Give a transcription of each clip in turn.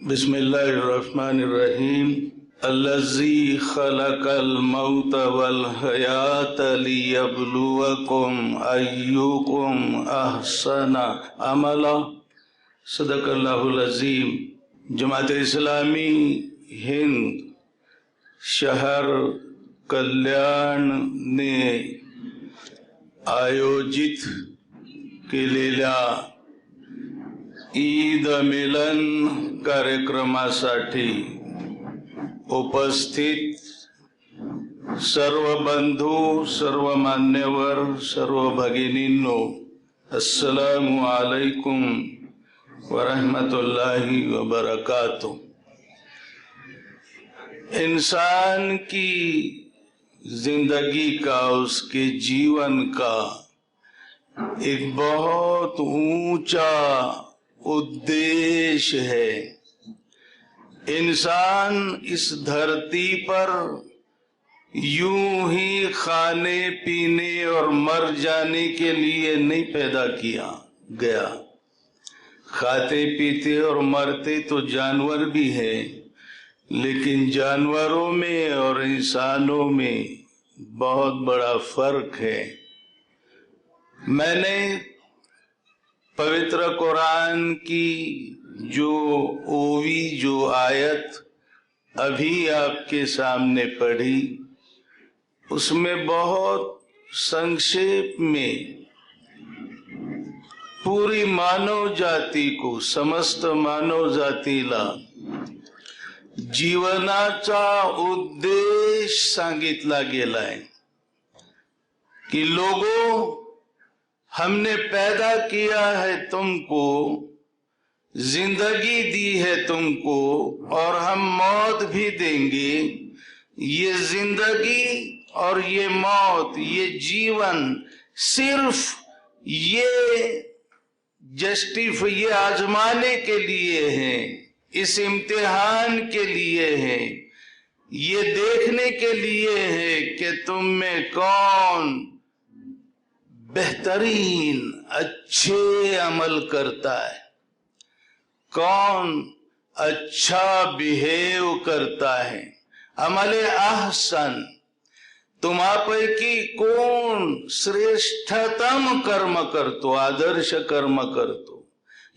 बिस्मिल्लाहिर्रहमानिर्रहीम। अल्लज़ी खलक़ल मौत वल हयात लियब्लुवकुम अय्युकुम अहसनु अमला। सदक़ल्लाहुल अज़ीम। जमात इस्लामी हिंद शहर कल्याण ने आयोजित केलेल्या ईद मिलन कार्यक्रमासाठी उपस्थित सर्व बंधू, सर्व मान्यवर, सर्व भगिनींनो, अस्सलामु अलैकुम व रहमतुल्लाहि व बरकातुहू। इंसान की जिंदगी का, उसके जीवन का एक बहुत ऊंचा उद्देश्य है। इंसान इस धरती पर यूं ही खाने पीने और मर जाने के लिए नहीं पैदा किया गया। खाते पीते और मरते तो जानवर भी हैं, लेकिन जानवरों में और इंसानों में बहुत बड़ा फर्क है। मैंने पवित्र कुरान की जो आयत अभी आपके सामने पढ़ी, उसमें बहुत संक्षेप में पूरी मानव जाती को, समस्त मानव जातीला जीवनाचा उद्देश सांगितला गेलाय कि लोगों, हमने पैदा किया है तुमको, जिंदगी दी है तुमको, और हम मौत भी देंगे। ये जिंदगी और ये मौत, ये जीवन सिर्फ ये आजमाने के लिए है, इस इम्तिहान के लिए है, ये देखने के लिए है कि तुम में कौन बेहतरीन अच्छे अमल करता है, कौन अच्छा बिहेव करता है। अमले अहसन, तुम्हापैकी कोण श्रेष्ठतम कर्म करतो, आदर्श कर्म करतो,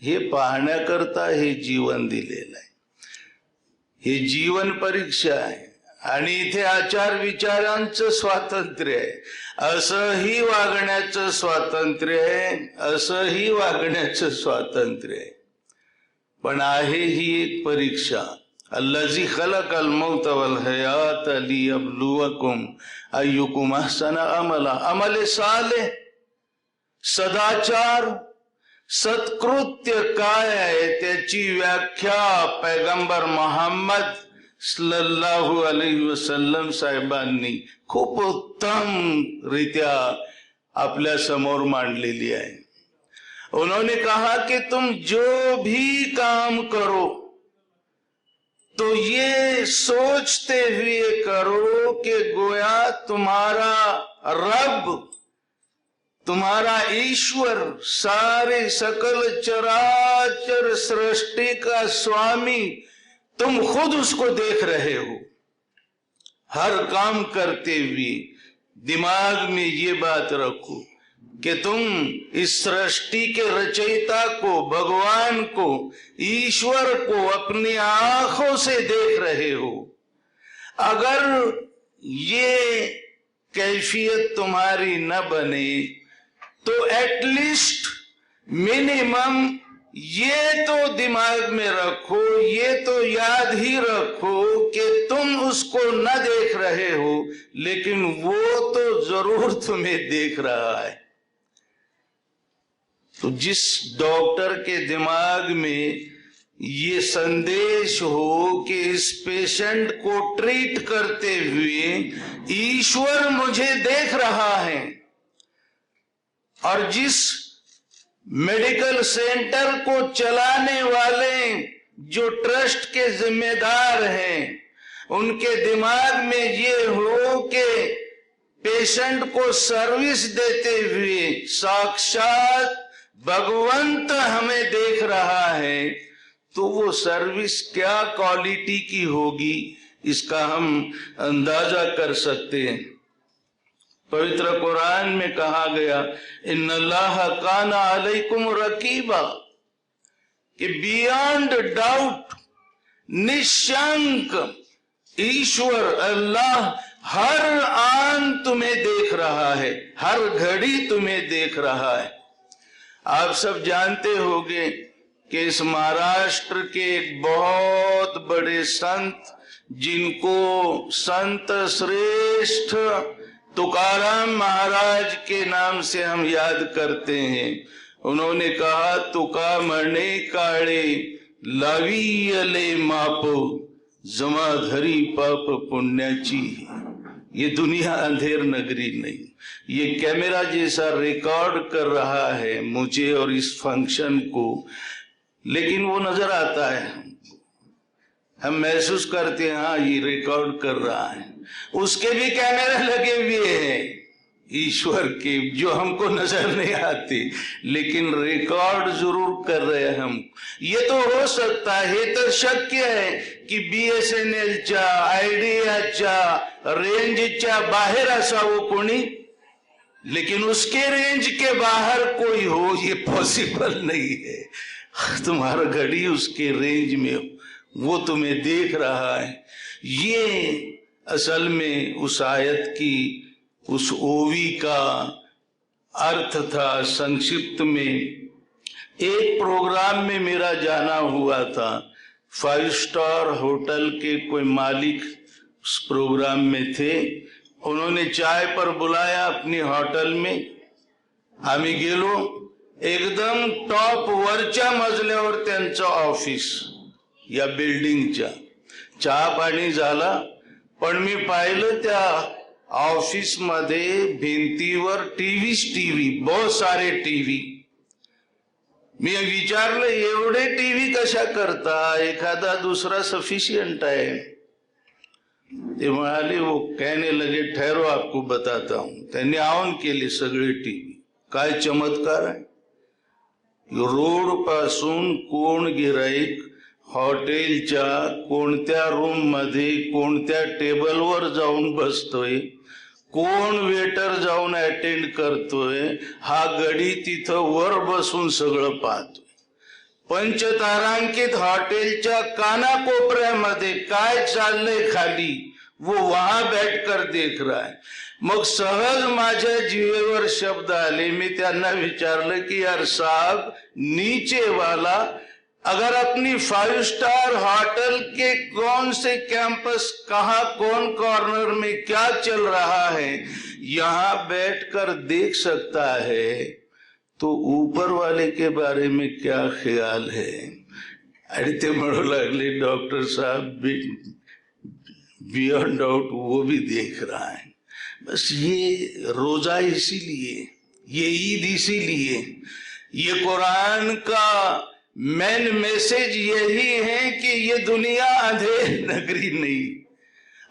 हे पाहण्याकरता हे जीवन दिलेलं आहे। हे जीवन परीक्षा आहे आणि इथे आचार विचारांचं स्वातंत्र्य आहे, असंही वागण्याचं स्वातंत्र्य आहे, असंही वागण्याचं स्वातंत्र्य आहे। पण आहे ही एक परीक्षा। अल्लाजी खलकल मौत वल हयात लियब्लुवकुम अय्युकुम अहसनु अमला। अमले सालेह, सदाचार, सत्कृत्य काय आहे त्याची व्याख्या पैगंबर मोहम्मद सल्लल्लाहु अलैहि वसल्लम साहेबांनी खूप उत्तम रीत्या आपल्या समोर मांडलेली है। उन्होंने कहा कि तुम जो भी काम करो तो ये सोचते हुए करो कि गोया तुम्हारा रब, तुम्हारा ईश्वर, सारे सकल चराचर सृष्टि का स्वामी, तुम खुद उसको देख रहे हो। हर काम करते हुए दिमाग में ये बात रखो कि तुम इस सृष्टि के रचयिता को, भगवान को, ईश्वर को अपनी आंखों से देख रहे हो। अगर ये कैफियत तुम्हारी न बने तो एटलीस्ट मिनिमम ये तो दिमाग में रखो, ये तो याद ही रखो कि तुम उसको न देख रहे हो, लेकिन वो तो जरूर तुम्हें देख रहा है। तो जिस डॉक्टर के दिमाग में ये संदेश हो कि इस पेशेंट को ट्रीट करते हुए ईश्वर मुझे देख रहा है, और जिस मेडिकल सेंटर को चलाने वाले जो ट्रस्ट के जिम्मेदार हैं, उनके दिमाग में ये हो कि पेशेंट को सर्विस देते हुए साक्षात भगवंत हमें देख रहा है, तो वो सर्विस क्या क्वालिटी की होगी इसका हम अंदाजा कर सकते हैं। पवित्र कुरान में कहा गया इन्नल्लाह काना अलैकुम रकीबा, कि बियॉन्ड डाउट, निशंक ईश्वर अल्लाह हर आन तुम्हें देख रहा है, हर घड़ी तुम्हें देख रहा है। आप सब जानते होंगे कि इस महाराष्ट्र के एक बहुत बड़े संत, जिनको संत श्रेष्ठ तुकाराम महाराज के नाम से हम याद करते हैं, उन्होंने कहा तुका म्हणे काळे लावी अले माप, जमा धरी पाप पुण्याची। ये दुनिया अंधेर नगरी नहीं, ये कैमरा जैसा रिकॉर्ड कर रहा है मुझे और इस फंक्शन को, लेकिन वो नजर आता है, हम महसूस करते हैं हाँ ये रिकॉर्ड कर रहा है। उसके भी कैमरे लगे हुए हैं ईश्वर के, जो हमको नजर नहीं आते, लेकिन रिकॉर्ड जरूर कर रहे हैं हम। ये तो हो सकता है, तो शक्य है की BSNLच्या आयडियाच्या रेंजच्या बाहेर असावं कोणी, लेकिन उसके रेंज के बाहर कोई हो ये पॉसिबल नहीं है। तुम्हारा घड़ी उसके रेंज में हो, वो तुम्हें देख रहा है। ये असल में उस आयत की, उस ओवी का अर्थ था। संक्षिप्त में एक प्रोग्राम में मेरा जाना हुआ था, 5 स्टार होटल के कोई मालिक उस प्रोग्राम में थे, उन्होंने चाय पर बुलाया अपनी होटल में। आम्ही गेलो, एकदम टॉप वरच्या मजल्यावर त्यांचं ऑफिस या बिल्डिंगच्या। चहा पाणी झाला, पण मी पाहिलं त्या ऑफिस मध्ये भिंतीवर टीव्ही, बहुत सारे टीव्ही। मी विचारलं एवढे टीव्ही कशा करता, एखादा दुसरा सफिशियंट है। ते म्हणाले वो कहने लगे ठहरो आपको बताता हूं। त्यांनी ऑन केले सगळे टीव्ही। काय चमत्कार आहे, रोड पासून कोण गिराईक हॉटेलच्या कोणत्या रूम मध्ये कोणत्या टेबलवर जाऊन बसतोय, कोण वेटर जाऊन अटेंड करतोय, हा गडी तिथं वर बसून सगळं पाहतोय। पंचतारांकित हॉटेलच्या कानाकोपऱ्यामध्ये काय चाललंय खाली, वो वहां बैठकर देख रहा है। मग सहज माझ्या जीवेवर शब्द आले। मी त्यांना विचारलं की यार साहब, नीचे वाला अगर अपनी 5 स्टार होटल के कौन से कैंपस, कहां कौन कॉर्नर में क्या चल रहा है, यहां बैठकर देख सकता है, तो ऊपर वाले के बारे में क्या ख्याल है। अरे ते म्हणू लागले डॉक्टर साहब बियॉन्ड डाउट वो भी देख रहा है। बस ये रोजा इसीलिए, ये ईद इसीलिए, ये कुरान का मेन मैसेज यही है कि ये दुनिया अंधेर नगरी नहीं,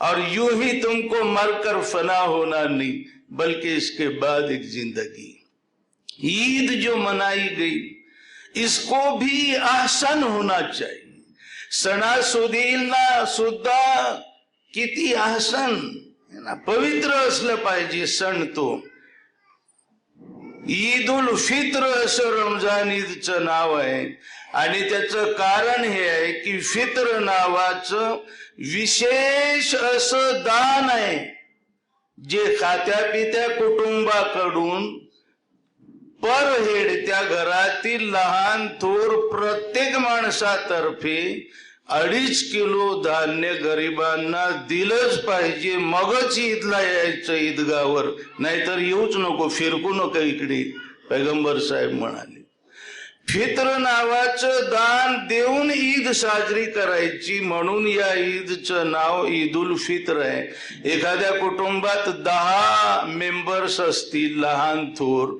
और यूं ही तुमको मरकर फना होना नहीं, बल्कि इसके बाद एक जिंदगी। ईद जो मनाई गई इसको भी आसन होना चाहिए। सणासुदींना सुद्धा किती आसन ना पवित्र असलं पाहिजे सण तो। ईद उल फित्र असं रमजान ईदचं नाव आहे, आणि त्याचं कारण हे आहे की फित्र नावाचं विशेष असं दान आहे, जे खात्या पित्या कुटुंबाकडून पर हेड त्या घरातील लहान थोर प्रत्येक माणसातर्फे 2.5 किलो धान्य गरिबांना दिलंच पाहिजे, मगच ईदला यायचं ईदगावर, नाहीतर येऊच नको, फिरकू नको इकडे, पैगंबर साहेब म्हणाले। फित्र नावाचं दान देऊन ईद साजरी करायची, म्हणून या ईदचं नाव ईद उल फित्र आहे। एखाद्या कुटुंबात 10 मेंबर्स असतील लहान थोर,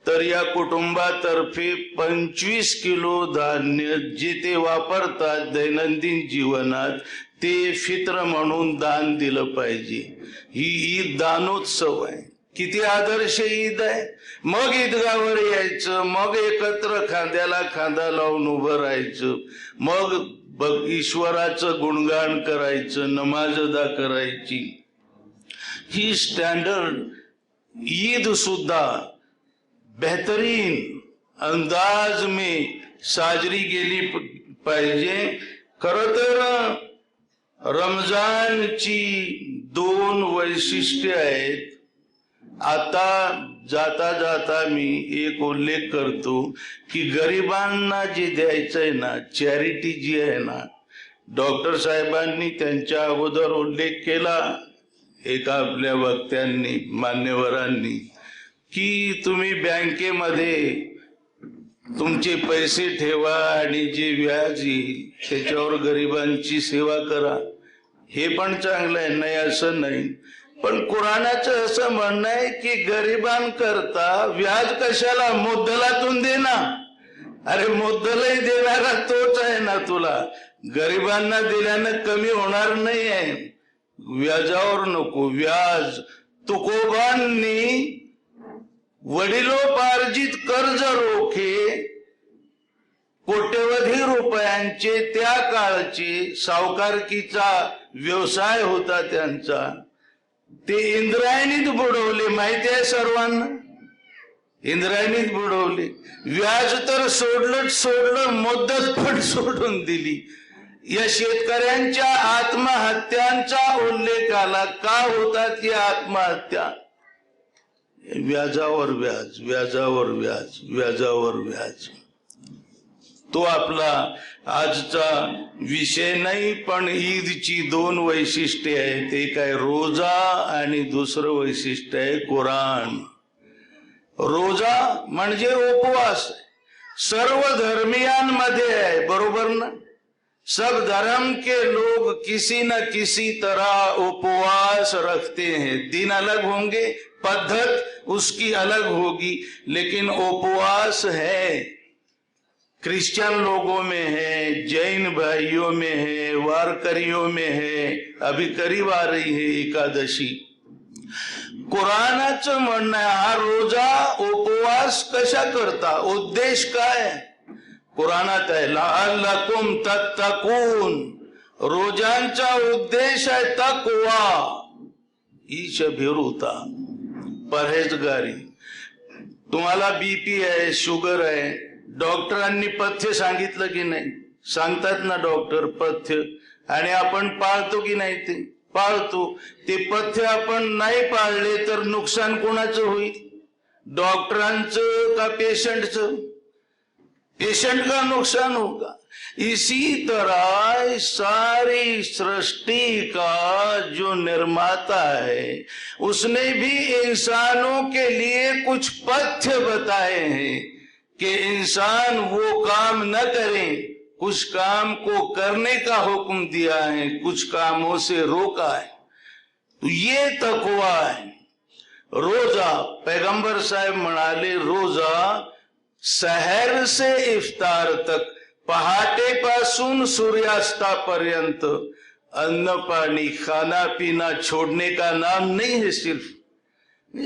तर या कुटुंबातर्फे 25 किलो धान्य जे ते वापरतात दैनंदिन जीवनात, ते फित्र म्हणून दान दिलं पाहिजे। ही ईद दानोत्सव आहे। किती आदर्श ईद आहे. मग ईदगावर यायचं, मग एकत्र खांद्याला खांदा लावून उभं राहायचं, मग ईश्वराचं गुणगान करायचं, नमाज अदा करायची. ही स्टँडर्ड ईद सुद्धा बेहतरीन अंदाज में साजरी गेली पाहिजे. खरं तर रमजानची 2 वैशिष्ट्ये आहेत. आता जाता जाता मी एक उल्लेख करतो की गरिबांना जे द्यायचंय ना, चॅरिटी जी आहे ना, डॉक्टर साहेबांनी त्यांच्या अगोदर उल्लेख केला एका आपल्या वक्त्यांनी, मान्यवरांनी, की तुम्ही बँकेमध्ये तुमचे पैसे ठेवा आणि जे व्याज येईल त्याच्यावर गरिबांची सेवा करा. हे पण चांगलं आहे, नाही असं नाही. पण कुराणाचं असं म्हणणं आहे की गरिबांकरता व्याज कशाला, मुद्दलातून दे ना. अरे मुद्दलही देणारा तोच आहे ना तुला. गरिबांना दिल्यानं कमी होणार नाही आहे, व्याजावर नको. व्याज तुकोबांनी वडिलोपार्जित कर्ज रोखे कोट्यवधी रुपयांचे त्या काळचे सावकारकीचा व्यवसाय होता त्यांचा, ते इंद्रायणीत बुडवले. माहिती आहे सर्वांना, इंद्रायणीत बुडवले. व्याज तर सोडलं, मुद्दत पण सोडून दिली. या शेतकऱ्यांच्या आत्महत्यांचा उल्लेख आला. का होतात या आत्महत्या? व्याजावर व्याज, व्याजावर व्याज, व्याजावर व्याज. तो आपला आजचा विषय नाही. पण ईदची 2 वैशिष्ट्ये आहेत. एक आहे रोजा आणि दुसरं वैशिष्ट्य आहे कुराण. रोजा म्हणजे उपवास, सर्व धर्मियांमध्ये आहे, बरोबर ना. सब धर्म के लोग किसी न किसी तरह उपवास रखते हैं. दिन अलग होंगे, पद्धत उसकी अलग होगी, लेकिन उपवास है. क्रिश्चियन लोगों में है, जैन भाइयों में है, वारकरियों में है. अभी करीब आ रही है एकादशी. कुराणाचं म्हणणं आहे हा रोजा उपवास कशा करता, उद्देश काय? कुराणात आहे लअल्लकुम तत्तकून. रोजांचा उद्देश आहे तकवा, ईश भिरुता, परहेजगारी. तुम्हाला बीपी आहे, शुगर आहे, डॉक्टरांनी पथ्य सांगितलं की नाही? सांगतात ना डॉक्टर पथ्य, आणि आपण पाळतो की नाही? ते पाळतो. ते पथ्य आपण नाही पाळले तर नुकसान कोणाचं होईल? डॉक्टरांचं का पेशंटचं? पेशेंट का नुकसान होगा. इसी तरह सारी सृष्टि का जो निर्माता है उसने भी इंसानों के लिए कुछ पथ्य बताए हैं कि इंसान वो काम न करें, कुछ काम को करने का हुक्म दिया है, कुछ कामों से रोका है. तो ये तकवा है. रोजा, पैगंबर साहेब म्हणाले रोजा सहर से इफ्तार तक, पहाटेपासून सूर्यास्तापर्यंत अन्न पाणी खाना पीना छोड़ने का नाम नहीं है. सिर्फ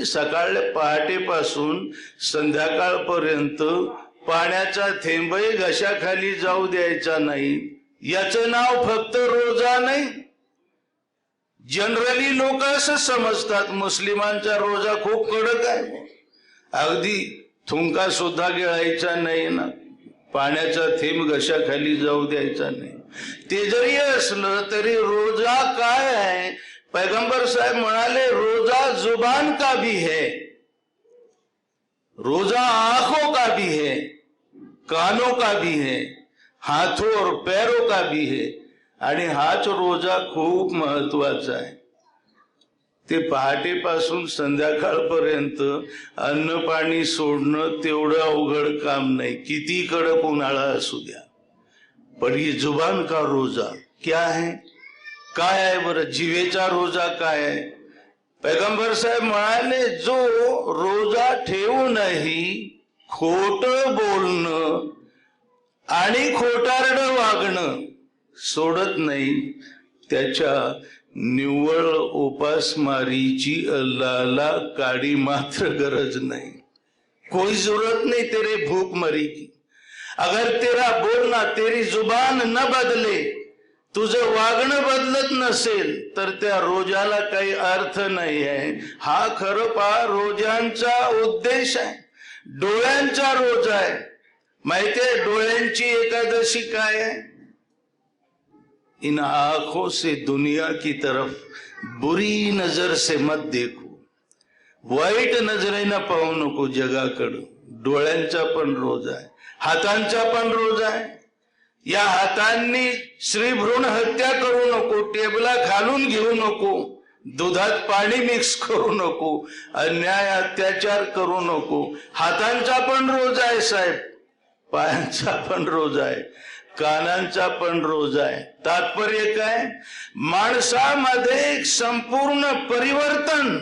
सकाळ पहाटेपासून संध्याकाळपर्यंत पाण्याचा थेंबही घशाखाली जाऊ द्यायचा नाही. याचं नाव फक्त रोजा नाही. जनरली लोक असं समजतात मुस्लिमांचा रोजा खूप कडक आहे, अगदी थुंका सुद्धा गिळायचा नाही ना, पाण्याचा थेंब घशाखाली जाऊ द्यायचा नाही. ते जरी असलं तरी रोजा काय आहे? पैगंबर साहेब म्हणाले रोजा जुबान का भी है, रोजा आंखों का भी है, कानों का भी है, हाथों और पैरों का भी है. आणि हाच रोजा खूप महत्वाचा आहे. ते पहाटेपासून संध्याकाळपर्यंत अन्न पाणी सोडणं तेवढं अवघड काम नाही, किती कडक उन्हाळा असू द्या. पण ही जुबान का रोजा क्या है? काय आहे बरं? जिवेचा रोजा काय आहे? पैगंबर साहेब म्हणाले जो रोजा ठेवूनही खोट बोलणं आणि खोटारडं वागणं सोडत नाही त्याच्या निव्वळ उपासमारीची अल्लाहला काडी मात्र गरज नहीं। कोई जरूरत नहीं तेरे भूख मरी की। अगर तेरा बोलना, तेरी जुबान न बदले, तुझं वागणं बदलत नसेल तर त्या रोजाला काही अर्थ नाही आहे। हा खरं पहा रोजांचा उद्देश आहे, डोळ्यांचा रोजा आहे। माहितीये डोळ्यांची एकादशी काय आहे? इन आंखों से दुनिया की तरफ बुरी नजर से मत देखो, वाईट नजरेनं पाहू नको जगाकडं। डोळ्यांचा पण रोजा आहे, हातांचा पण रोजा आहे। या हातांनी श्री भ्रूण हत्या करू नको, टेबला खालून घेऊ नको, दुधात पाणी मिक्स करू नको, अन्याय अत्याचार करू नको। हातांचा पण रोजा आहे साहेब, पायांचा पण रोजा आहे, कानांचा पण रोजा आहे। तात्पर्य काय? माणसामध्ये एक संपूर्ण परिवर्तन,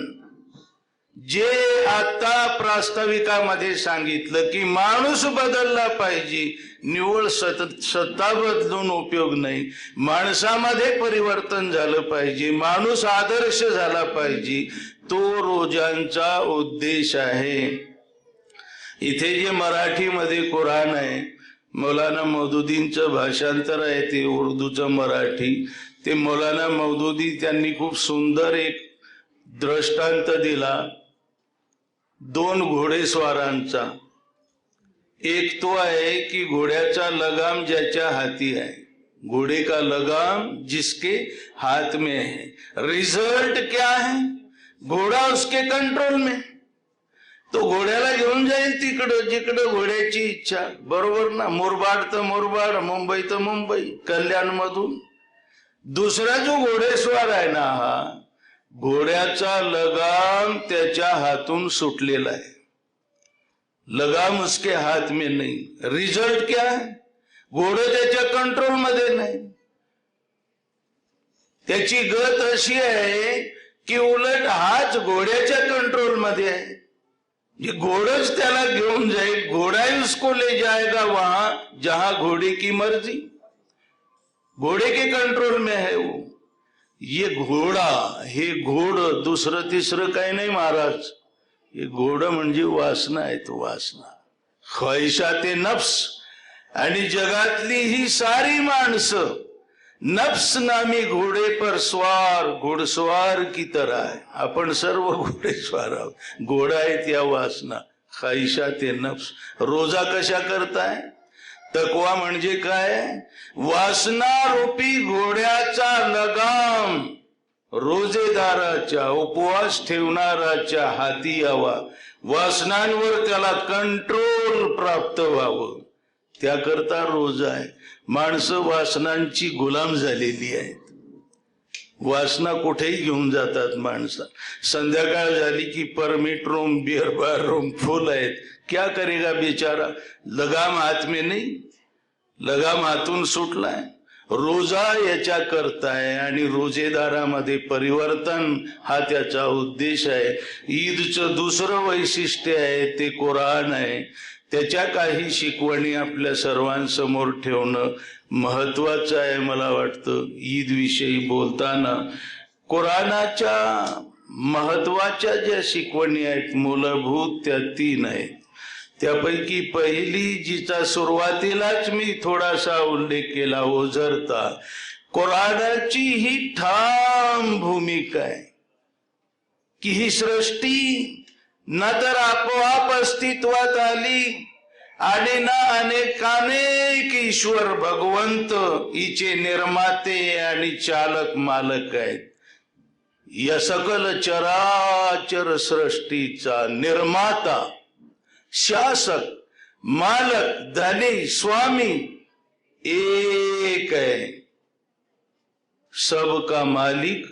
जे आता प्रास्ताविकामध्ये सांगितलं की माणूस बदलला पाहिजे, निव्वळ सत्ता बदलून उपयोग नाही। माणसामध्ये परिवर्तन झालं पाहिजे, माणूस आदर्श झाला पाहिजे, तो रोजांचा उद्देश आहे। इथे जे मराठीमध्ये कुराण आहे, मौलाना मौदुदींचं भाषांतर आहे, ते उर्दूचं मराठी। ते मौलाना मौदुदी त्यांनी खूप सुंदर एक दृष्टांत दिला दोन घोडेस्वारांचा। एक तो आहे की घोड्याचा लगाम ज्याच्या हाती आहे, घोड़े का लगाम जिसके हाथ में है। रिजल्ट क्या है? घोड़ा उसके कंट्रोल में, तो घोड्याला घेऊन जाईल तिकडं जिकडं घोड्याची इच्छा, बरोबर ना? मुरबाड तर मुरबाड, मुंबई तर मुंबई, कल्याण मधून। दुसरा जो घोडेस्वार आहे ना, हा घोड्याचा लगाम त्याच्या हातून सुटलेला आहे, लगाम उसके हाथ में नहीं। रिजल्ट क्या है? घोडं त्याच्या कंट्रोल मध्ये नाही। त्याची गत अशी आहे की उलट हाच घोड्याच्या कंट्रोल मध्ये आहे, घोड़च त्याला घेऊन जाईल। घोड़ा ही उसको ले जाएगा वहां जहां घोड़े की मर्जी, घोड़े के कंट्रोल में है वो। ये घोड़ा, हे घोड दुसरं तिसरं काही नाही महाराज, हे घोड म्हणजे वासना आहे, तो वासना, ख्वाहिशाते नफ्स। आणि जगातली ही सारी माणसं नफ्स नामी घोडे पर स्वार, घोडस्वार की तरह आहे। आपण सर्व घोडेस्वार आहोत, घोडा आहेत या वासना, ख्वाहिशाते नफ्स। रोजा कशा करताय? तकवा म्हणजे काय? वासना रूपी घोड्याचा लगाम रोजेदाराच्या, उपवास ठेवणाराच्या हाती यावा, वासनांवर त्याला कंट्रोल प्राप्त व्हावं, त्याकरता रोजा आहे। माणसं वासनांची गुलाम झालेली आहेत, वासना कुठेही घेऊन जातात माणसा। संध्याकाळ झाली की permit room, beer bar room full आहेत, क्या करेगा बेचारा? लगाम हाथ में नहीं, लगाम हातून सुटलाय। रोजा याच्या करताय आणि रोजेदारामध्ये परिवर्तन हा त्याचा उद्देश आहे। ईदचं दुसरं वैशिष्ट्य आहे ते कुराण आहे, त्याच्या काही शिकवणी आपल्या सर्वांसमोर ठेवणं महत्वाचं आहे। मला वाटतं ईद विषयी बोलताना कुराणाच्या महत्वाच्या ज्या शिकवणी आहेत मूलभूत त्या 3 आहेत। त्यापैकी पहिली, जिचा सुरुवातीलाच मी थोडासा उल्लेख केला, ओझरता, कुराणाची ही ठाम भूमिका आहे की ही सृष्टी ना तर आपोआप अस्तित्वात आली आणि ना अनेकानेक ईश्वर भगवंत हिचे निर्माते आणि चालक मालक आहेत। या सकल चराचर सृष्टीचा निर्माता, शासक, मालक, धनी, स्वामी एक है, सबका मालिक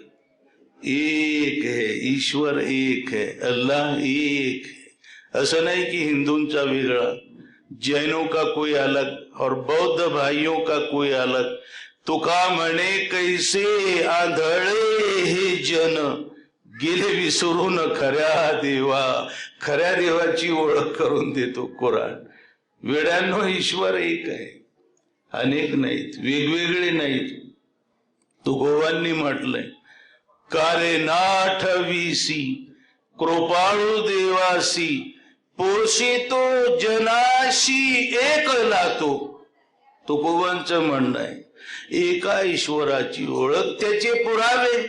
एक है, ईश्वर एक है, अल्लाह एक है। असं नाही की हिंदूंचा वेगळा, जैनों का कोई अलग और बौद्ध भाइयों का कोई अलग। तुका म्हणे कैसे आंधळे हे जन, गेले विसरून खऱ्या देवा, खऱ्या देवाची ओळख करून देतो कुराण। वेड्यांनो ईश्वर एक आहे, अनेक नाहीत, वेगवेगळे नाहीत। तुकोबांनी म्हटलंय, कारे नाठवीसी कृपाळू देवासी, पोषितो जनाशी एक लातो. तुकोबांचं म्हणणं आहे, एका ईश्वराची ओळख, त्याचे पुरावे,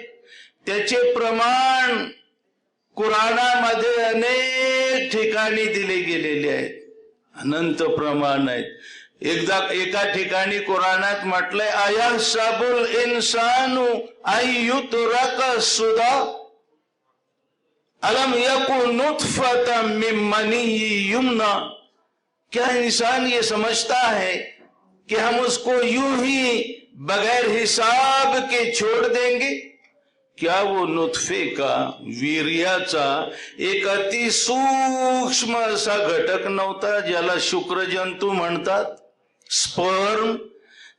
त्याचे प्रमाण कुराणामध्ये अनेक ठिकाणी दिले गेलेले आहेत, अनंत प्रमाण आहेत. एका ठिकाणी कुराणात म्हटलंय, आया साबुल इन्सानु अय्युतरक सुदा अलम यकु नुतफतम मिन मनी युमना. क्या इंसान ये समझता है कि हम उसको यूं ही बगैर हिसाब के छोड़ देंगे? क्या वो नुतफे का, वीर्याचा एक अति सूक्ष्म असा घटक नव्हता ज्याला शुक्रजंतू म्हणतात, स्पर्म,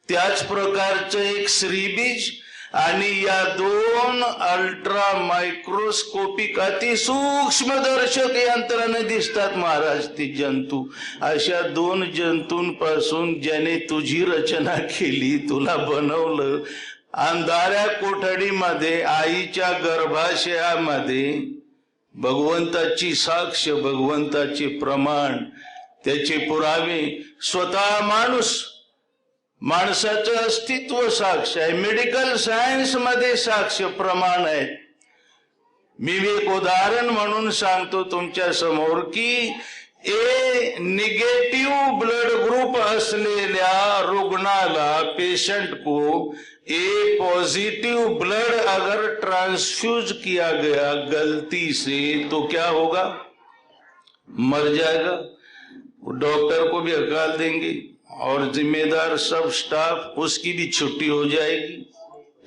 त्याच प्रकारचं एक श्रीबीज, आणि या दोन अल्ट्रा मायक्रोस्कोपिक अतिसूक्ष्मदर्शक यंत्राने दिसतात महाराज ते जंतू. अशा दोन जंतूंपासून ज्याने तुझी रचना केली, तुला बनवलं, अंधाऱ्या कोठडीमध्ये आईच्या गर्भाशयामध्ये भगवंताची साक्ष, भगवंताचे प्रमाण, त्याचे पुरावे, स्वतः माणसाचं अस्तित्व साक्ष आहे, मेडिकल सायन्स मध्ये साक्ष प्रमाण आहेत. मी एक उदाहरण म्हणून सांगतो तुमच्या समोर की ए निगेटिव्ह ब्लड ग्रुप असलेल्या रुग्णाला, पेशेंट को ए पॉजिटिव ब्लड अगर ट्रांसफ्यूज किया गया गलती से तो क्या होगा? मर जाएगा. डॉक्टर को भी हकाल देंगे और जिम्मेदार सब स्टाफ, उसकी भी छुट्टी हो जाएगी.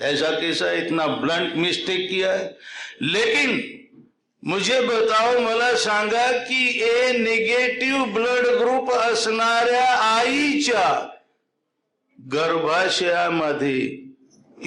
ऐसा कैसा इतना ब्लंट मिस्टेक किया है. लेकिन मुझे बताओ, मला सांगा की ए निगेटिव्ह ब्लड ग्रुप असणाऱ्या आईच्या गर्भाशयामध्ये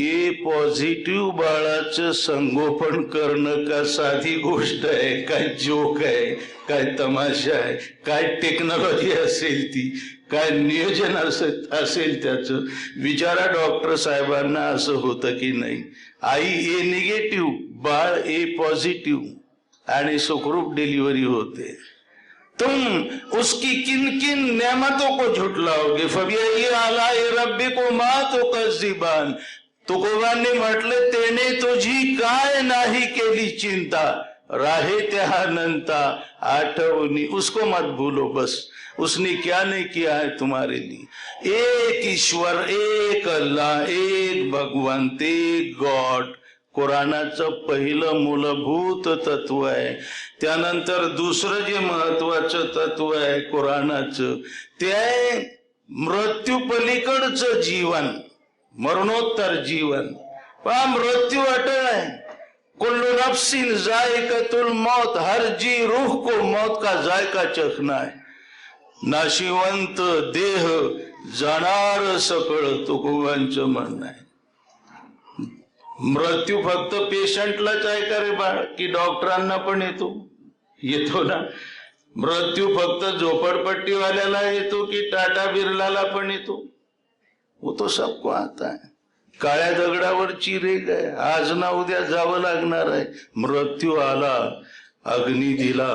ए पॉझिटिव्ह बाळाचं संगोपन करणं का साधी गोष्ट आहे? काय जोक आहे? काय तमाशा आहे? काय टेक्नॉलॉजी असेल ती? काय नियोजन असेल त्याचं? विचारा डॉक्टर साहेबांना असं होतं की नाही? आई A negative, Bal A positive आणि सुखरूप डिलिव्हरी होते. तुम उसकी किन किन नेमतों को झुटलाओगे? फबिअय्यि आलाइ रब्बिकुमा तुकज़्ज़िबान. तुकोबांनी म्हटलं, तेने तुझी काय नाही केली चिंता, राहे त्यानंता आठवणी. उसको मत भूलो, बस उसने क्या नहीं किया है तुम्हारे लिए. एक ईश्वर, एक अल्लाह, एक भगवंत, एक गॉड. कुराणाचं पहिलं मूलभूत तत्व आहे. त्यानंतर दुसरं जे महत्वाचं तत्व आहे कुराणाचं, ते आहे मृत्यू पलीकडचं जीवन, मरणोत्तर जीवन. पहा, मृत्यू अटळ आहे. कुल्लू नफ्सिन जायकातुल मौत, हर जी रूह को मौत का जायका चखना है. नाशिवंत देह जाणार सकळ, तुकोबांचं म्हणणं आहे. मृत्यू फक्त पेशंटलाच आहे का रे बाळ, की डॉक्टरांना पण येतो ना? मृत्यू फक्त झोपडपट्टीवाल्याला येतो की टाटा बिर्लाला पण येतो? वो तो सबको आता है. काळ्या दगडावरची रेग आहे, आज ना उद्या जावं लागणार आहे. मृत्यू आला, अग्नी दिला,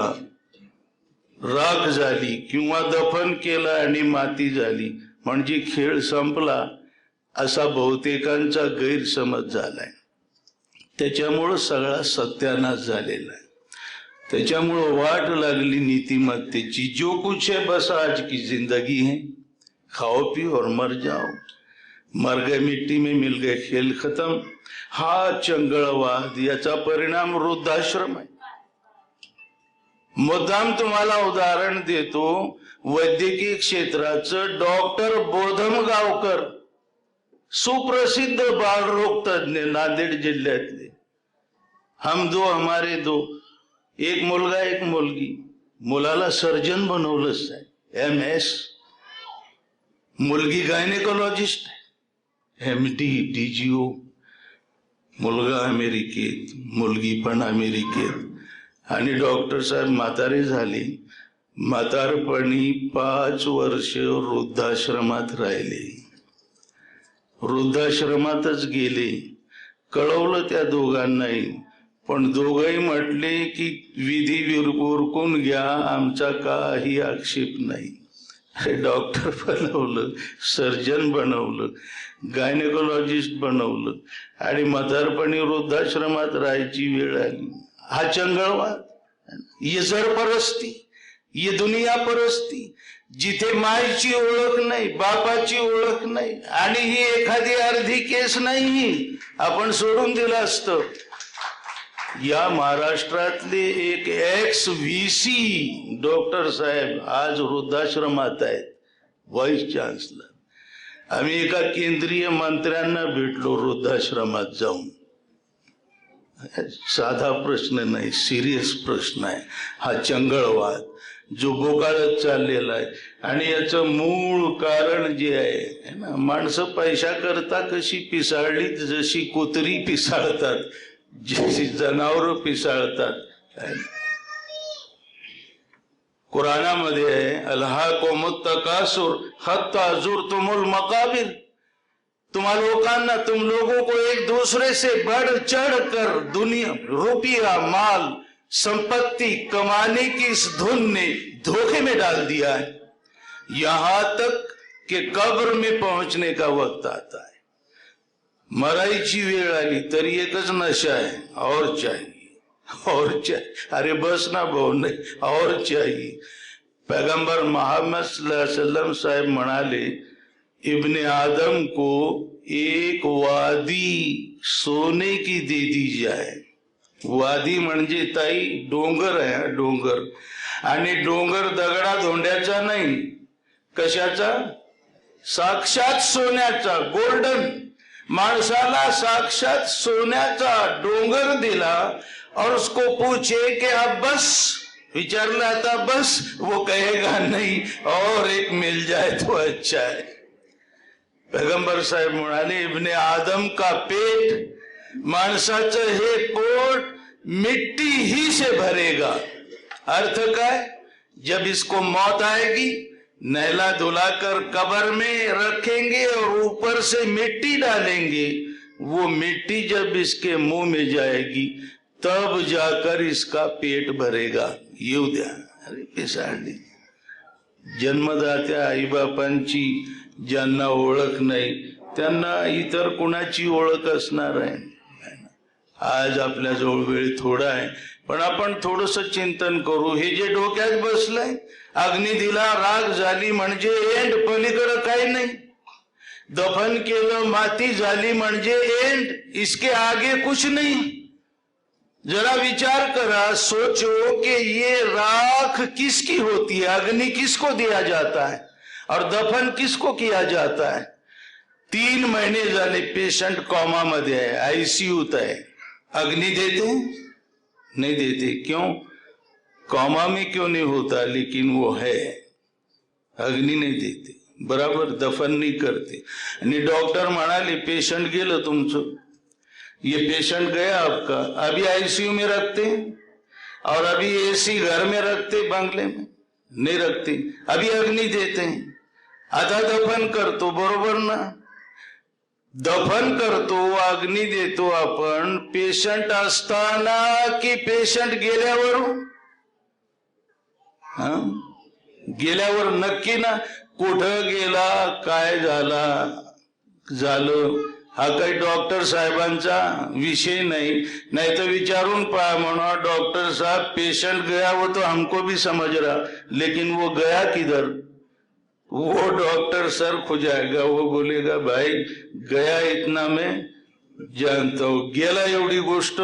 राख झाली किंवा दफन केलं आणि माती झाली म्हणजे खेळ संपला, असा बहुतेकांचा गैरसमज झालाय. त्याच्यामुळं सगळा सत्यानाश झालेला आहे. त्याच्यामुळं वाट लागली नीतिमत्तेची. जो कुछ है बस आज की जिंदगी है, खाओ पियो और मर जाओ. मर गए मिट्टी में मिल गए, खेल खत्म. हा चंगळवाद, याचा परिणाम वृद्धाश्रम आहे. मुद्दाम तुम्हाला उदाहरण देतो वैद्यकीय क्षेत्राचं. डॉक्टर बोधमगावकर, सुप्रसिद्ध बालरोग तज्ञ, नांदेड जिल्ह्यातले. हम दो हमारे दो, एक मुलगा एक मुलगी. मुलाला सर्जन बनवलंच आहे, MS. मुलगी गायनेकोलॉजिस्ट आहे, MD DGO. मुलगा अमेरिकेत, मुलगी पण अमेरिकेत. आणि डॉक्टर साहेब म्हातारे झाले. म्हातारपणी 5 वर्ष वृद्धाश्रमात राहिले. वृद्धाश्रमातच गेले. कळवलं त्या दोघांनाही, पण दोघंही म्हटले की विधी उरकून घ्या, आमचा काही आक्षेप नाही. डॉक्टर बनवलं, सर्जन बनवलं, गायनेकोलॉजिस्ट बनवलं आणि म्हातारपणी वृद्धाश्रमात राहायची वेळ आली. हा चंगळवाद, ये जरपरस्ती, ये दुनिया परस्ती, जिथे मायची ओळख नाही, बापाची ओळख नाही आणि ही एखादी अर्धी केस नाही, आपण सोडून दिलं असतं. या महाराष्ट्रातले एक एक्स VC डॉक्टर साहेब आज वृद्धाश्रमात आहेत, व्हाईस चान्सलर. आम्ही एका केंद्रीय मंत्र्यांना भेटलो वृद्धाश्रमात जाऊन. साधा प्रश्न नाही, सिरियस प्रश्न आहे हा चंगळवाद जो बोकाळत चाललेला आहे. आणि याचं मूळ कारण जे आहे ना, माणसं पैसा करता कशी पिसाळली, जशी कुत्री पिसाळतात, जशी जनावर पिसाळतात. कुराणामध्ये आहे अल्हाकुमुत तकासुर हत्ता झुरतुमुल मकाबिर. तुम लोकांना, तुम लोगों को एक दूसरे से बढ़ चढ़ कर दुनिया, रुपया, माल, संपत्ति कमाने की इस धुन ने धोखे में डाल दिया है, यहां तक कि कब्र में पहुंचने का वक्त आता है. मरायची वेळ आली तरी एकच नशा आहे, और चाहिए, और चाहिए. अरे बस ना भाऊ, नाही, और चाहिए. पैगंबर मोहम्मद सल्लल्लाहु अलैहि वसल्लम साहेब म्हणाले, इब्ने आदम को एक वादी सोने की दे दी जाए. वादी म्हणजे ताई डोंगर आहे, डोंगर. आणि डोंगर दगडा धोंड्याचा नाही, कशाचा? साक्षात सोन्याचा, गोल्डन. माणसाला साक्षात सोन्याचा डोंगर दिला और उसको पूछे कि अब बस, विचारला आता बस, वो कहेगा नहीं और एक मिल जाए तो अच्छा है. पैगंबर साहेब म्हणाले, इब्ने आदम का पेट, माणसाचं हे पोट मिट्टी ही से भरेगा. अर्थ काय? जब इसको मौत आएगी, नहला धुलाकर कब्र में रखेंगे और ऊपर से मिट्टी डालेंगे. वो मिट्टी जब इसके मुंह में जाएगी तब जाकर इसका पेट भरेगा. येऊ द्या. अरे पिसाळली. जन्मदात्या आईबापांची ज्यांना ओळख नाही त्यांना इतर कुणाची ओळख असणार आहे. आज आपल्या जवळ वेळ थोडा आहे, पण आपण थोडस चिंतन करू. हे जे डोक्यात बसलंय, अग्नी दिला, राग झाली म्हणजे एंड, पलीकडे काही नाही. दफन केलं, माती झाली म्हणजे एंड, इसके आगे कुछ नहीं. जरा विचार करा, सोचो कि ये राख किसकी होती है, अग्नि किसको दिया जाता है और दफन किसको किया जाता है. 3 महीने झाले पेशंट कॉमा मध्ये आहे, आईसीयूत आहे. अग्नि देते नहीं देते, क्यों? कॉमा में क्यों नहीं होता, लेकिन वो है, अग्नि नहीं देते, बराबर दफन नहीं करते. आणि डॉक्टर म्हणाले पेशंट गेलं तुमचं, ये पेशंट गया आपका, अभी आईसीयू में रखते और अभी एसी घर में रखते, बंगले में नहीं रखते, अभी अग्नि देते हैं, आता दफन करतो, बरोबर ना? दफन करतो, अग्नी देतो आपण पेशंट असताना की पेशंट गेल्यावर? गेल्यावर नक्की ना. कुठं गेला, काय झालं, हा काही डॉक्टर साहेबांचा विषय नाही. नाही तर विचारून पहा, म्हणा डॉक्टर साहब पेशंट गया वो तो हमको भी समझ रहा, लेकिन वो गया किधर? वो डॉक्टर सर खुजाएगा, वो बोलेगा भाई गया इतना मैं जानता हूं. गेला एवढी गोष्ट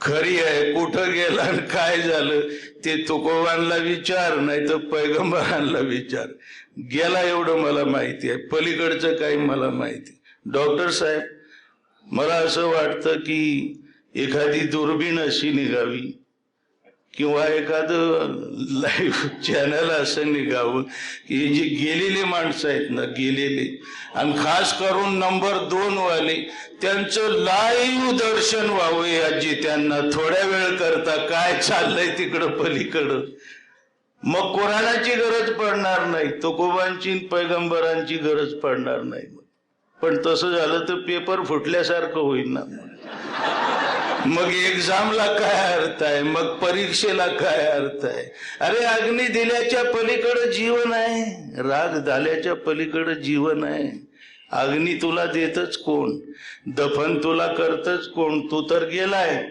खरी आहे, कुठं गेला आणि काय झालं ते तुकोबांना विचार, नाही तर पैगंबरांना विचार. गेला एवढं मला माहिती आहे, पलीकडचं काही मला माहिती. डॉक्टर साहेब, मला असं वाटतं की एखादी दुर्बीण अशी निघावी किंवा एखादं लाईव्ह चॅनल असं निघावं की जे गेलेले माणसं आहेत ना, गेलेले, आणि खास करून नंबर 2 वाले, त्यांचं लाईव्ह दर्शन व्हावं याची. त्यांना थोड्या वेळ करता काय चाललंय तिकडं पलीकडं. मग कुराणाची गरज पडणार नाही, तुकोबांची पैगंबरांची गरज पडणार नाही. पण तसं झालं तर पेपर फुटल्यासारखं होईल ना. मग एक्झामला काय अर्थ आहे, मग परीक्षेला काय अर्थ आहे. अरे अग्नी दिल्याच्या पलीकडे जीवन आहे, राग झाल्याच्या पलीकडे जीवन आहे. अग्नी तुला देतच कोण, दफन तुला करतच कोण, तू तर गेलाय.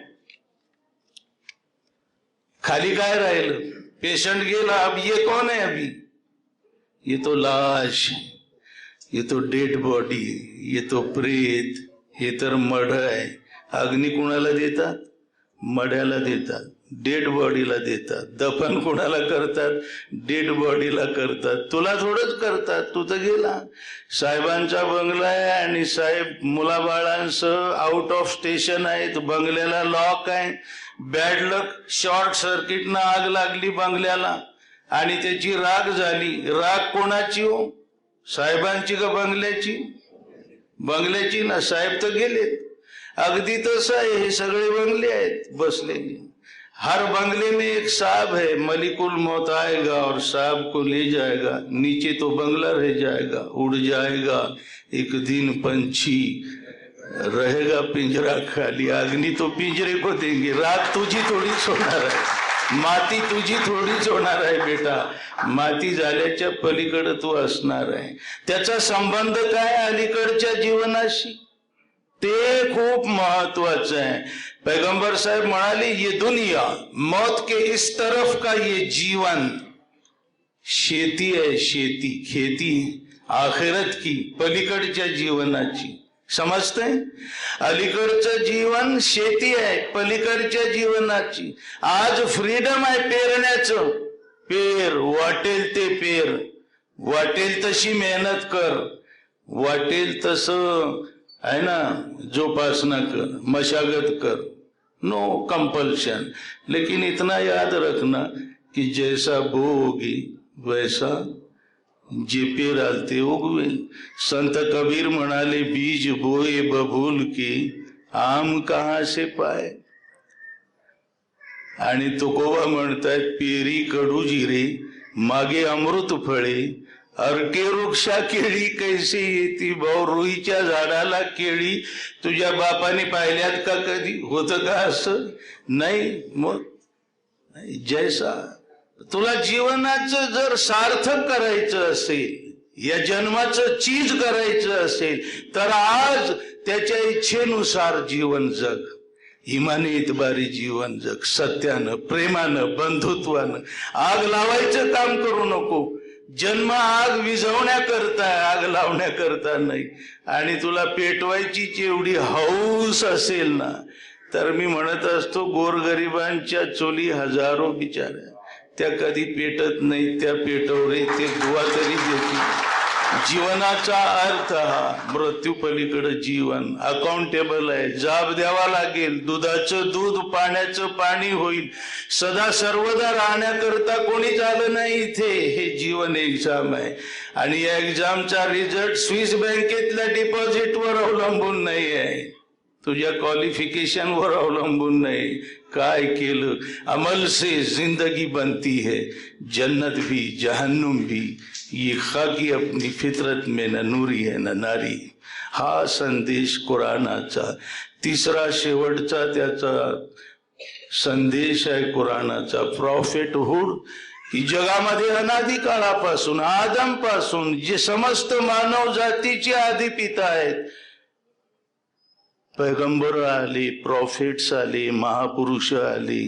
खाली काय राहिलं, पेशंट गेला, अब ये कौन है अभी, ये तो लाश, ये तो डेड बॉडी, ये तो प्रेत, हे तर मढ आहे. अग्नी कुणाला देतात, मड्याला देतात, डेड बॉडीला देतात. दफन कुणाला करतात, डेड बॉडीला करतात. तुला थोडंच करतात, तू तर गेला. साहेबांचा बंगला आहे आणि साहेब मुलाबाळांसह आउट ऑफ स्टेशन आहेत, बंगल्याला लॉक आहे. बॅड लक, शॉर्ट सर्किटनं आग लागली बंगल्याला आणि त्याची राग झाली. राग कोणाची हो, साहेबांची का बंगल्याची? बंगल्याची ना, साहेब तर गेलेत. अगदी तसं आहे, हे सगळे बंगले आहेत बसलेले. हर बंगले में एक साहब है, मलिकुल मौत आएगा और साहब को ले जाएगा, नीचे तो बंगला रह जाएगा, उड़ जाएगा एक दिन पंछी, रहेगा पिंजरा खाली. अग्नि तो पिंजरे को देंगे, रात तुझी थोडीच होणार आहे, माती तुझी थोडीच होणार आहे बेटा. माती झाल्याच्या पलीकडे तू असणार आहे. त्याचा संबंध काय अलीकडच्या जीवनाशी, ते खूप महत्वाचं आहे. पैगंबर साहेब म्हणाले, ये दुनिया मौत के इस तरफ का ये जीवन शेती आहे, शेती, खेती आखिरत की, पलीकडच्या जीवनाची. समजतंय, अलीकडचं जीवन शेती आहे, पलीकडच्या जीवनाची. आज फ्रीडम आहे पेरण्याचं, पेर, वाटेल ते पेर, वाटेल तशी मेहनत कर, वाटेल तसं है ना जोपासना कर, मशागत कर, नो कंपल्शन. लेकिन इतना याद रखना कि जैसा बोओगे वैसा जे पेराल ते उगवेल. संत कबीर म्हणाले, बीज बोए बबूल के आम कहां से पाए. आणि तुकोबा म्हणतायत, पेरी कडू जिरे मागे अमृत फळे, अरके वृक्षा केळी कैसे येती. भाऊ, रुईच्या झाडाला केळी तुझ्या बापाने पाहिल्यात का कधी, होतं का असं? नाही. मग जैसा तुला जीवनाचं जर सार्थक करायचं असेल, या जन्माचं चीज करायचं असेल, तर आज त्याच्या इच्छेनुसार जीवन जग, इमाने इतबारी जीवन जग, सत्यानं, प्रेमानं, बंधुत्वानं. आग लावायचं काम करू नको. जन्म आग विझवण्याकरता, आग लावण्याकरता नाही. आणि तुला पेटवायची एवढी हौस असेल ना, तर मी म्हणत असतो, गोरगरिबांच्या चोली हजारो बिचाऱ्या, त्या कधी पेटत नाही, त्या पेटवरे ते दुआ तरी देतील. जीवनाचा अर्थ हा मृत्यू पलीकडे जीवन अकाउंटेबल आहे, जाब द्यावा लागेल. दुधाचं दूध, पाण्याचं पाणी होईल. सदा सर्वदा राहण्याकरता कोणी झालं नाही इथे. हे जीवन एक्झाम आहे आणि या एक्झामचा रिझल्ट स्विस बँकेतल्या डिपॉझिटवर अवलंबून नाही आहे, तुझ्या क्वालिफिकेशनवर अवलंबून नाही. काय केलं, अमल से जिंदगी बनती है, जन्नत भी जहन्नुम भी, ये खाकी अपनी फितरत में न नूरी है न नारी. हा संदेश कुराणाचा तिसरा शेवटचा त्याचा संदेश आहे कुराणाचा. प्रॉफिटहुड ही जगामध्ये अनादी काळापासून, आदम पासून जे समस्त मानव जातीचे आधी पिता आहेत, पैगंबर आले, प्रॉफिट्स आले, महापुरुष आले.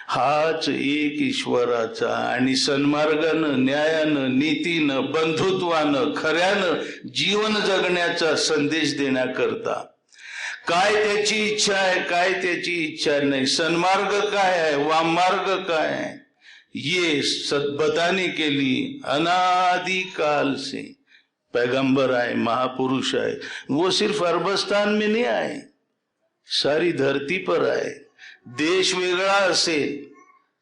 हाच एक ईश्वराचा आणि सन्मार्गानं, न्यायानं, नीतीनं, बंधुत्वानं, खऱ्यानं जीवन जगण्याचा संदेश देण्याकरता. काय त्याची इच्छा आहे, काय त्याची इच्छा नाही, सन्मार्ग काय आहे, वाममार्ग काय आहे, ये बताने के लिए अनादि काल से पैगंबर आए, महापुरुष आए. वो सिर्फ अरबस्तान में नहीं आए, सारी धरती पर आए. देश वेगळा असेल,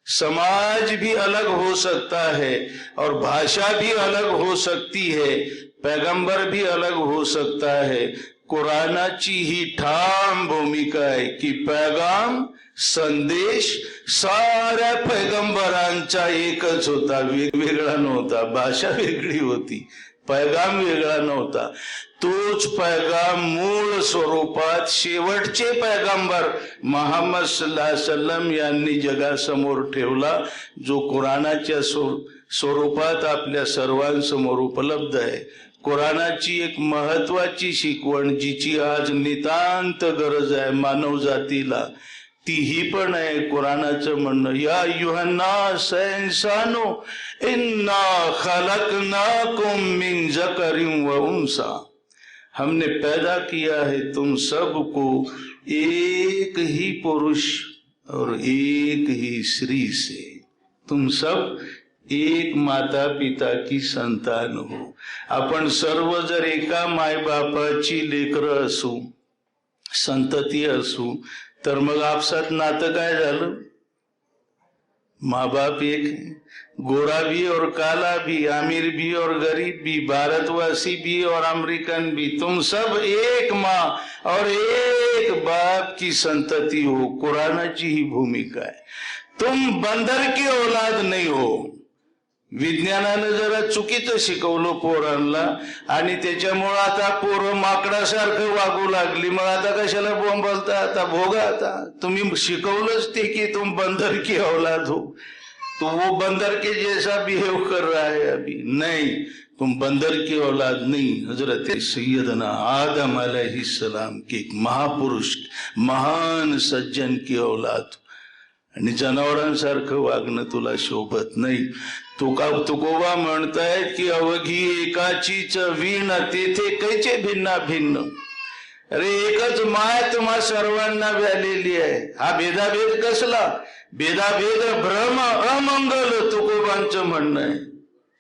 समाज भी अलग हो सकता है और भाषा भी अलग हो सकती है, पैगंबर भी अलग हो सकता है. कुराणाची ही ठाम भूमिका आहे की पैगाम, संदेश साऱ्या पैगंबरांचा एकच होता, वेगवेगळा नव्हता. भाषा वेगळी होती, पैगाम वेगळा नव्हता. तोच पैगाम मूळ स्वरूपात शेवटचे पैगंबर मुहम्मद सल्लल्लाहु अलैहि वसल्लम यांनी जगासमोर ठेवला, जो कुराणाच्या स्वरूपात आपल्या सर्वांसमोर उपलब्ध आहे. कुराणाची एक महत्वाची शिकवण जिची आज नितांत गरज आहे मानव जातीला, तीही पण आहे कुराणाचं म्हणणं, या अय्युहन्नास इंसानो इन्ना खलकनाकुम मिन ज़करिन व उन्सा, हमने पैदा किया है तुम सबको एक ही पुरुष और एक ही स्त्री से, तुम सब एक माता पिता की संतान हो. आपण सर्व जर एका मायबापाची लेकरं असू, संतती असू, तर मग आपसात नातं काय झालं? माँ बाप एक है, गोरा भी और काला भी, अमीर भी और गरीब भी, भारतवासी भी और अमेरिकन भी, तुम सब एक माँ और एक बाप की संतति हो. कुराणाची ही भूमिका आहे. तुम बंदर की औलाद नहीं हो. विज्ञानानं जरा चुकीचं शिकवलं पोरांना आणि त्याच्यामुळं आता पोरं माकडासारखं वागू लागली. मग आता कशाला बोंबलता? आता भोगा. आता तुम्ही शिकवलंच ते की तुम बंदर की औलाद हो, तो वो बंदर के जैसा बिहेव कर रहा है अभी. नहीं, तुम बंदर की औलाद नहीं, हजरत सैयदना आदम अलैहिस्सलाम के एक महापुरुष महान सज्जन की औलाद. आणि जनावरांसारखं वागणं तुला शोभत नाही. तुकोबा म्हणतायत की अवघी एकाचीच वीण तेथे कैचे भिन्ना भिन्न. अरे एकच माय तुम्हा सर्वांना व्यालेली आहे. हा भेदाभेद कसला? भेदाभेद भ्रम अमंगल तुकोबांचं म्हणणं आहे.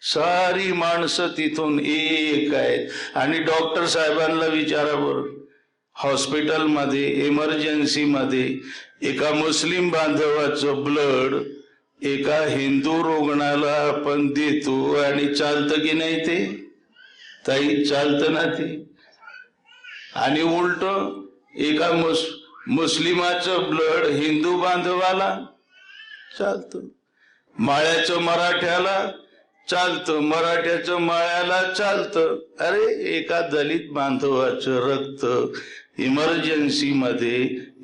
सारी माणसं तिथून एक आहेत. आणि डॉक्टर साहेबांना विचारा बरं, हॉस्पिटलमध्ये इमर्जन्सीमध्ये एका मुस्लिम बांधवाचं ब्लड एका हिंदू रुग्णाला आपण देतो आणि चालतं की नाही? ते ताई चालतं ना ते. आणि उलट एका मुस्लिमाचं ब्लड हिंदू बांधवाला चालतं, माळ्याचं मराठ्याला चालतं, मराठ्याचं माळ्याला चालतं. अरे एका दलित बांधवाचं रक्त इमर्जन्सी मध्ये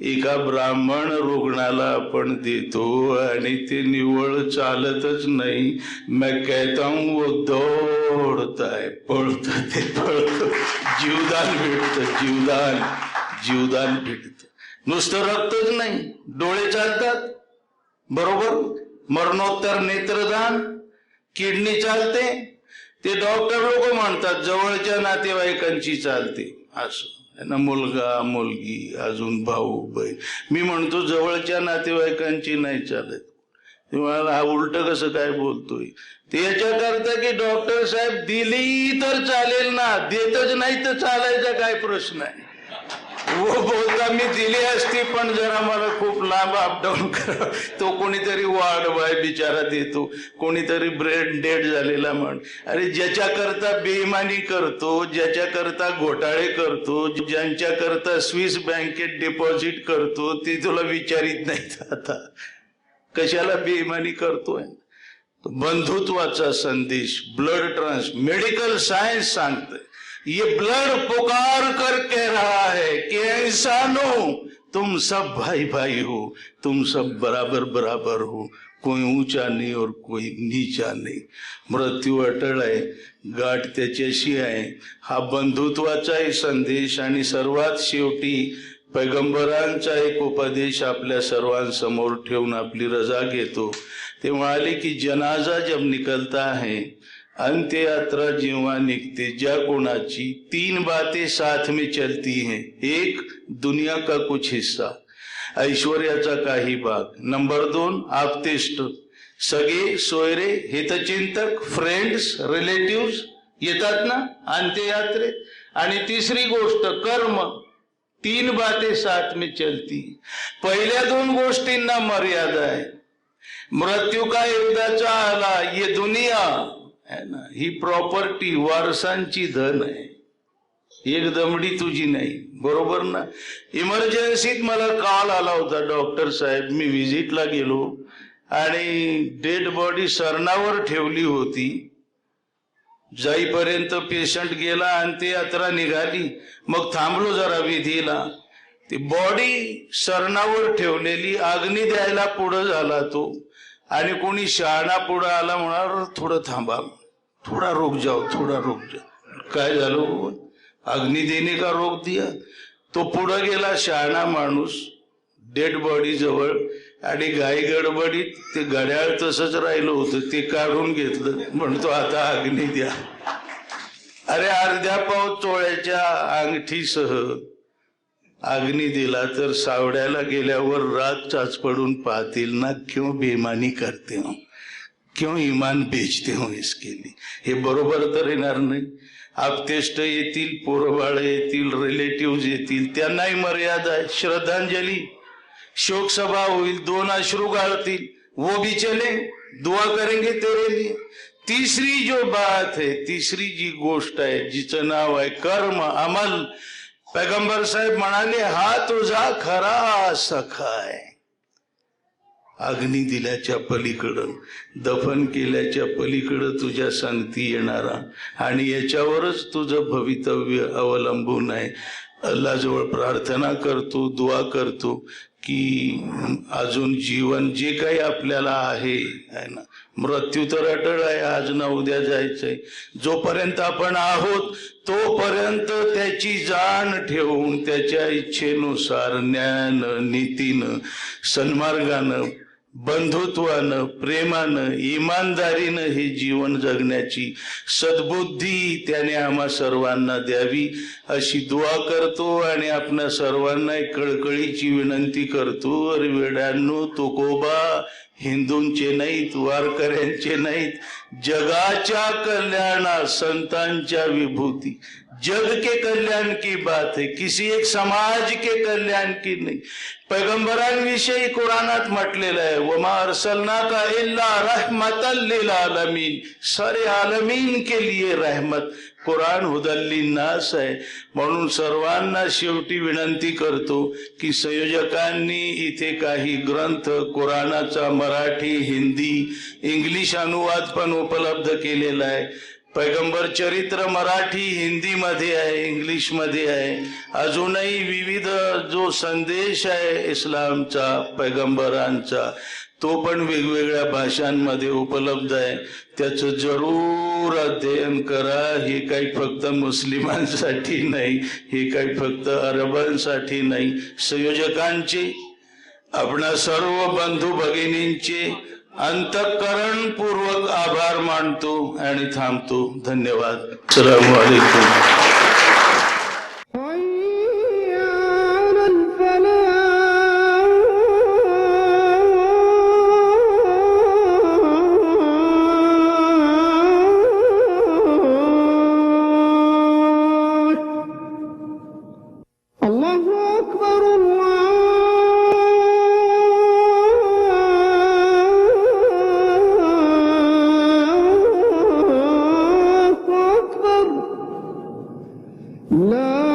एका ब्राह्मण रुग्णाला आपण देतो आणि ते निवळ चालतच नाही. मैं कहता हूं वो दौड़ता है, पळतं ते पळतं. जीवदान भेटतं, जीवदान भेटतं. नुसतं रक्तच नाही, डोळे चालतात बरोबर, मरणोत्तर नेत्रदान, किडनी चालते. ते डॉक्टर लोक म्हणतात जवळच्या नातेवाईकांची चालते असं ना, मुलगा मुलगी अजून भाऊ बहीण. मी म्हणतो जवळच्या नातेवाईकांची नाही चालत. तुम्हाला हा उलट कसं काय बोलतोय? ते याच्याकरता की डॉक्टर साहेब दिली तर चालेल ना, देतच नाही तर चालायचा काय प्रश्न आहे? वो बोलता मी दिली असती पण जरा मला खूप लांब अपडाऊन करा. तो कोणीतरी वार्ड बॉय बिचारा देतो, कोणीतरी ब्रेन डेड झालेला म्हण. अरे ज्याच्याकरता बेईमानी करतो, ज्याच्याकरता घोटाळे करतो, ज्यांच्याकरता स्विस बँकेत डिपॉझिट करतो, ते तुला विचारित नाहीत. आता कशाला बेईमानी करतोय? बंधुत्वाचा संदेश ब्लड मेडिकल सायन्स सांगतंय. ये ब्लड पुकार कर कह रहा है कि इंसानों तुम सब भाई भाई हो, तुम सब बराबर बराबर हो, कोई ऊंचा नहीं और कोई नीचा नहीं. मृत्यू अटळ आहे, गाठ त्याच्याशी आहे. हा बंधुत्वाचाही संदेश आणि सर्वात शेवटी पैगंबरांचा एक उपदेश आपल्या सर्वांसमोर ठेवून आपली रजा घेतो. ते म्हणाले की जनाजा जब निकलता है, अंत्य यात्रा जेव्हा निघते, ज्या कोणाची 3 बातें साथ में चलती हैं. एक, दुनिया का कुछ हिस्सा, ऐश्वर्याचा काही भाग. नंबर 2, आपतेष्ट, सगळे सोयरे हितचिंतक फ्रेंड्स रिलेटिव्स येतात ना अंत्ययात्रेत. आणि तिसरी गोष्ट कर्म. 3 बातें साथ में चलती. पहिल्या 2 गोष्टींना मर्यादा आहे. मृत्यू का एकदाचा आला, ये दुनिया है ना, ही प्रॉपर्टी वारसांची धन आहे, एक दमडी तुझी नाही. बरोबर ना? इमर्जन्सीत मला कॉल आला होता, डॉक्टर साहेब मी व्हिजिटला गेलो आणि डेड बॉडी सरणावर ठेवली होती. जाईपर्यंत पेशंट गेला आणि ती यात्रा निघाली. मग थांबलो जरा विधीला. ती बॉडी सरणावर ठेवलेली, अग्नी द्यायला पुढं झाला तो, आणि कोणी शहाणा पुढं आला, म्हणाला थोडं थांबा, थोडा रुक जाओ, थोडा रुक जाओ. काय झालं? अग्नि देने का रोक दिया. तो पुढं गेला शहाणा माणूस डेड बॉडी जवळ, आणि घाई गडबडीत ते घड्याळ तसंच राहिलं होतं, ते काढून घेतलं. म्हणतो आता अग्नी द्या. अरे अर्ध्या पाव तोळ्याच्या अंगठीसह अग्नि दिला तर सावड्याला गेल्यावर रात चाच पडून पाहतील ना, क्यों बेईमानी करते हो, क्यों ईमान बेचते हो इसके लिए. हे बरोबर तर येणार नाही. आपतेष्ट येतील, पोरबाळ येतील, रिलेटिव्ह येतील, त्यांनाही मर्यादा आहे. श्रद्धांजली, शोक सभा होईल, 2 अश्रू गाळतील, वो भी चले, दुआ करेंगे तेरे लिए. तीसरी जो बात है, तीसरी जी गोष्ट आहे, जिचं नाव आहे कर्म, अमल. पैगंबर साहेब म्हणाले हा तुझा खरा सखा आहे. अग्नी दिल्याच्या पलीकडं, दफन केल्याच्या पलीकडं तुझ्या संगती येणारा, आणि याच्यावरच तुझं भवितव्य अवलंबून आहे. अल्लाजवळ प्रार्थना करतो, दुआ करतो की अजून जीवन जे काही आपल्याला आहे ना, मृत्यू तर अटळ आहे, आज ना उद्या जायचंय. जोपर्यंत आपण आहोत तोपर्यंत त्याची जाण ठेवून त्याच्या इच्छेनुसार ज्ञान, नीतीनं, सन्मार्गानं, बंधुत्वानं, प्रेमानं, इमानदारीनं हे जीवन जगण्याची सद्बुद्धी त्याने आम्हा सर्वांना द्यावी अशी दुआ करतो. आणि आपल्या सर्वांना एक कळकळीची विनंती करतो, अरे वेड्यांनो, तुकोबा हिंदूंचे नाहीत, वारकऱ्यांचे नाहीत, जगाच्या कल्याणा संतांच्या विभूती, जग के कल्याण की बात है, किसी एक समाज के कल्याण की नहीं. पैगंबरांविषयी कुराणात म्हटलेलं आहे, वमा अरसलनाका इल्ला रहमतल लिल आलमीन, सारे आलमीन के लिए रहमत. कुराण हुदल्लिन्नास आहे. म्हणून सर्वांना शेवटी विनंती करतो की संयोजकांनी इथे काही ग्रंथ कुराणाचा मराठी, हिंदी, इंग्लिश अनुवाद पण उपलब्ध केलेला आहे. पैगंबर चरित्र मराठी, हिंदी मध्ये आहे, इंग्लिश मध्ये आहे. अजूनही विविध जो संदेश आहे इस्लामचा, पैगंबरांचा, तो पण वेगवेगळ्या भाषांमध्ये उपलब्ध आहे. त्याचं जरूर अध्ययन करा. हे काही फक्त मुस्लिमांसाठी नाही, हे काही फक्त अरबांसाठी नाही. संयोजकांचे, आपणा सर्व बंधू भगिनींचे अंतःकरणपूर्वक आभार मानतो आणि थांबतो. धन्यवाद. अस्सलामु अलैकुम. لا